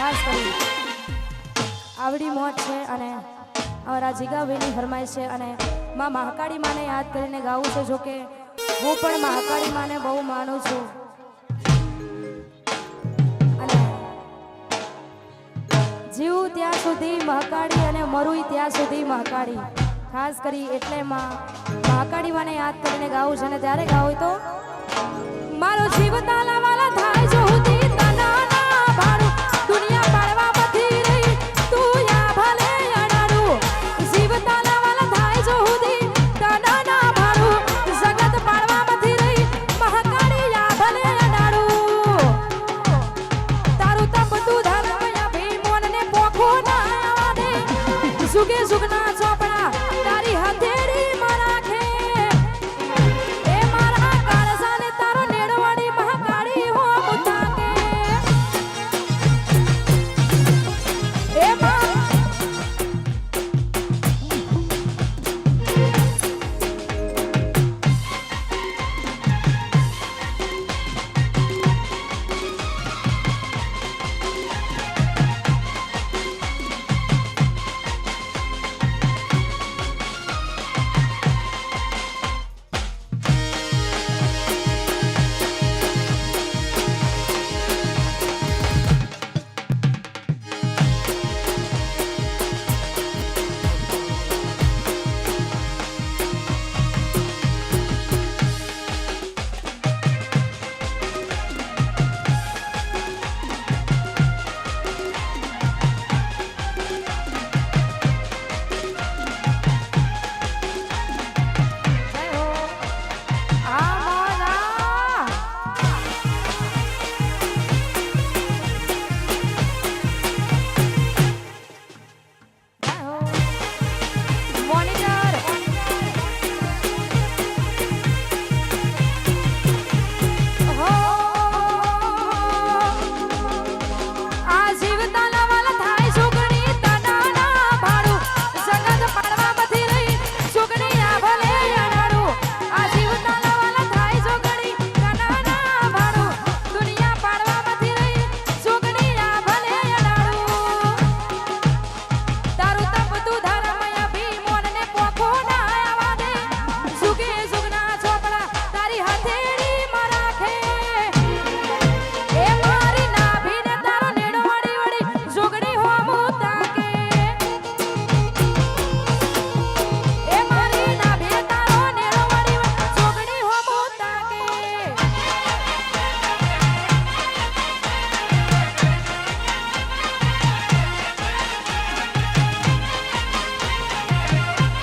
ખાસ કરી આવડી મોજ છે અને અમારા જીગાભાઈની ફરમાઈશ છે અને માં મહાકાળી માને યાદ કરીને ગાવું છે. જો કે હું પણ મહાકાળી માને બહુ માનું છું અને જીવું ત્યાં સુધી મહાકાળી અને મરું ત્યાં સુધી મહાકાળી. ખાસ કરી એટલે મહાકાળી માને યાદ કરીને ગાવું છે અને ત્યારે ગાવું તો મારો જીવ તાલા વાલા થાય જો હુતી તના ના ભાડું દુનિયા પાડવામાંથી રહી તું યા ભલે અડાડું. જીવ તાલા વાલા થાય જો હુતી તના ના ભાડું જગત પાડવામાંથી રહી મહાકાળી યા ભલે અડાડું. તારું તપ તું ધર્મયા ભી મોનને પોખો ના આવાને સુગે સુગના ચોપડા તારી હથેળી માં રાખે. એ મારા કાળસાને તારો નેડવાડી મહાકાળી હો મુતાકે. એ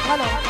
Hello.